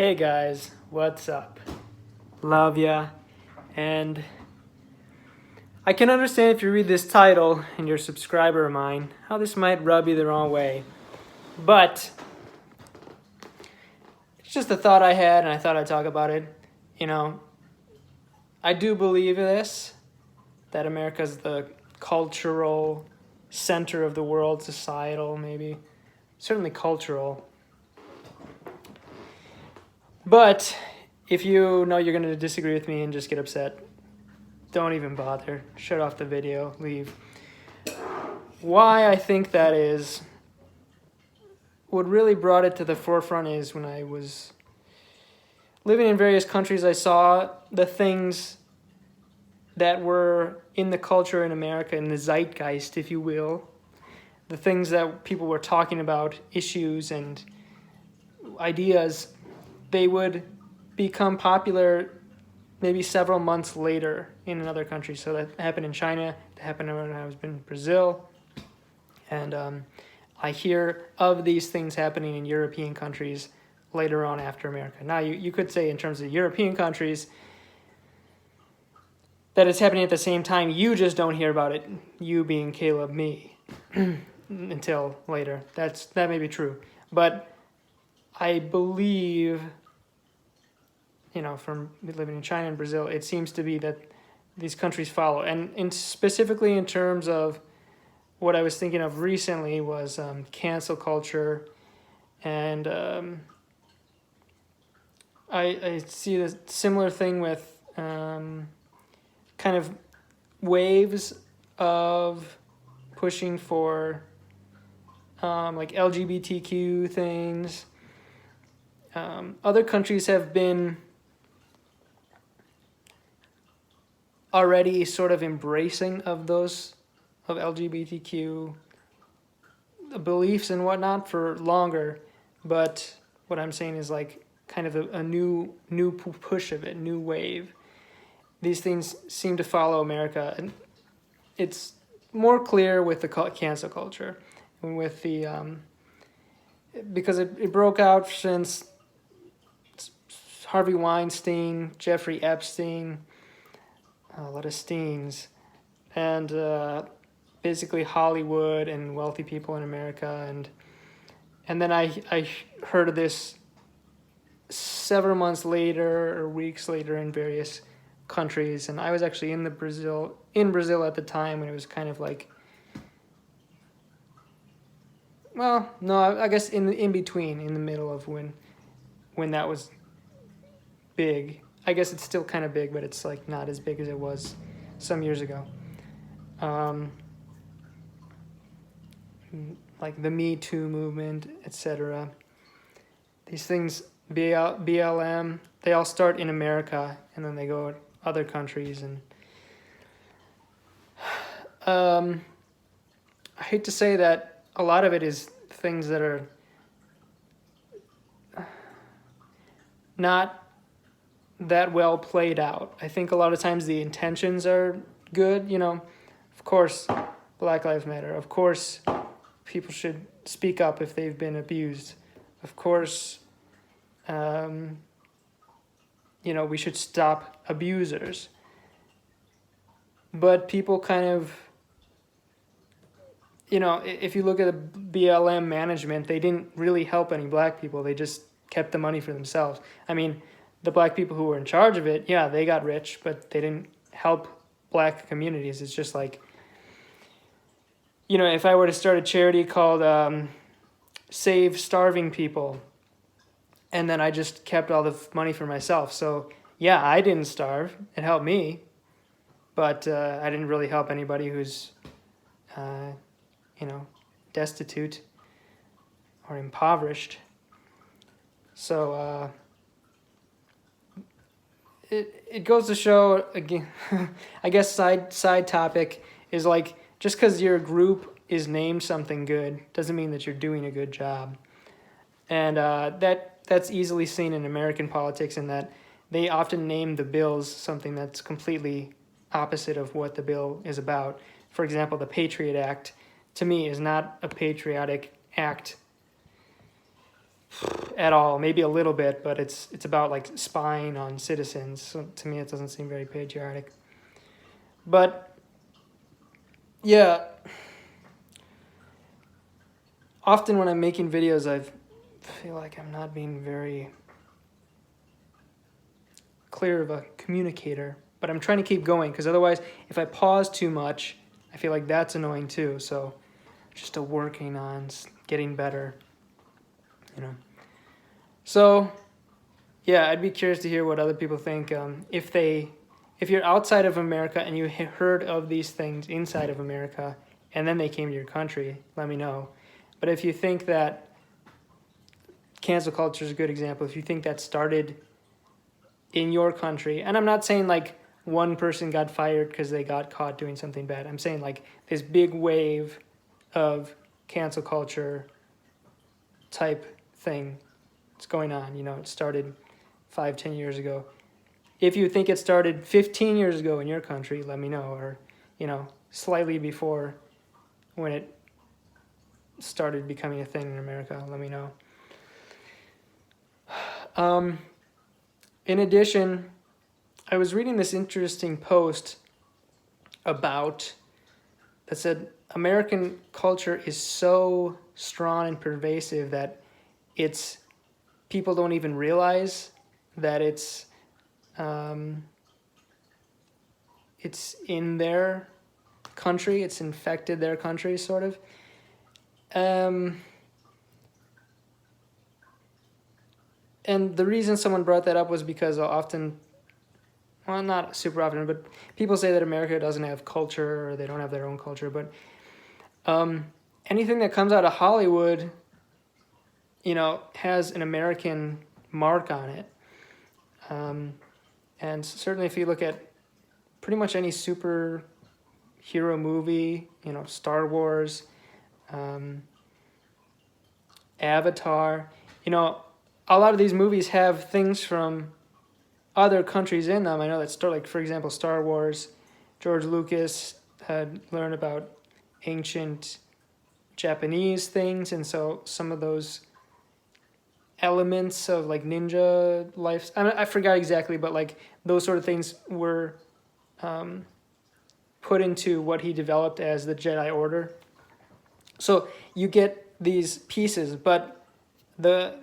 Hey guys, what's up? Love ya. And I can understand if you read this title and you're a subscriber of mine, how this might rub you the wrong way. But it's just a thought I had and I thought I'd talk about it. You know, I do believe this, that America's the cultural center of the world, societal maybe, certainly cultural. But if you know you're going to disagree with me and just get upset, don't even bother. Shut off the video, leave. Why I think that is, what really brought it to the forefront is when I was living in various countries, I saw the things that were in the culture in America, in the zeitgeist, if you will, the things that people were talking about, issues and ideas, they would become popular maybe several months later in another country. So that happened in China, that happened when I was in Brazil, and I hear of these things happening in European countries later on after America. Now, you could say in terms of European countries that it's happening at the same time, you just don't hear about it, you being Caleb, me, until later. That may be true. But I believe, from living in China and Brazil, it seems to be that these countries follow. And specifically in terms of what I was thinking of recently was cancel culture. And I see the similar thing with kind of waves of pushing for like LGBTQ things. Other countries have been already sort of embracing of LGBTQ beliefs and whatnot for longer, but what I'm saying is like kind of a new push of it, new wave. These things seem to follow America, and it's more clear with the cancel culture and with the because it broke out since Harvey Weinstein, Jeffrey Epstein, a lot of Steens, and basically Hollywood and wealthy people in America, and then I heard of this several months later or weeks later in various countries, and I was actually in Brazil at the time when it was kind of like, well, no, I guess in between, in the middle of when that was big. I guess it's still kind of big, but it's like not as big as it was some years ago. Like the Me Too movement, etc. These things, BLM, they all start in America and then they go to other countries. And I hate to say that a lot of it is things that are not that well played out. I think a lot of times the intentions are good, of course Black Lives Matter, of course people should speak up if they've been abused, of course we should stop abusers, but people kind of, if you look at the BLM management, they didn't really help any black people, they just kept the money for themselves. I mean, the black people who were in charge of it, yeah, they got rich, but they didn't help black communities. It's just like, if I were to start a charity called Save Starving People, and then I just kept all the money for myself. So, yeah, I didn't starve. It helped me, but I didn't really help anybody who's, destitute or impoverished. So, it goes to show, again, I guess side topic is like, just because your group is named something good doesn't mean that you're doing a good job. And that's easily seen in American politics in that they often name the bills something that's completely opposite of what the bill is about. For example, the Patriot Act, to me, is not a patriotic act at all. Maybe a little bit, but it's about like spying on citizens. So to me, it doesn't seem very patriotic. But yeah, often when I'm making videos, I feel like I'm not being very clear of a communicator. But I'm trying to keep going, because otherwise, if I pause too much, I feel like that's annoying too. So just working on getting better, you know. So yeah, I'd be curious to hear what other people think. If you're outside of America and you heard of these things inside of America, and then they came to your country, let me know. But if you think that cancel culture is a good example, if you think that started in your country, and I'm not saying like one person got fired because they got caught doing something bad. I'm saying like this big wave of cancel culture type thing that's going on. You know, it started 5-10 years ago. If you think it started 15 years ago in your country, let me know. Or, you know, slightly before when it started becoming a thing in America, let me know. In addition, I was reading this interesting post that said American culture is so strong and pervasive that people don't even realize that it's in their country, it's infected their country, sort of. And the reason someone brought that up was because often, well, not super often, but people say that America doesn't have culture, or they don't have their own culture. But anything that comes out of Hollywood, you know, has an American mark on it. And certainly if you look at pretty much any superhero movie, you know, Star Wars, Avatar, you know, a lot of these movies have things from other countries in them. I know that, like, for example, Star Wars, George Lucas had learned about ancient Japanese things, and so some of those elements of like ninja life, I forgot exactly, but like those sort of things were put into what he developed as the Jedi Order. So you get these pieces, but the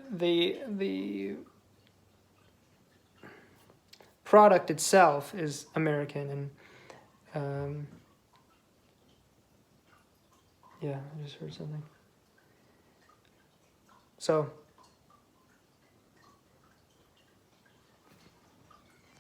product itself is American. And yeah, I just heard something. So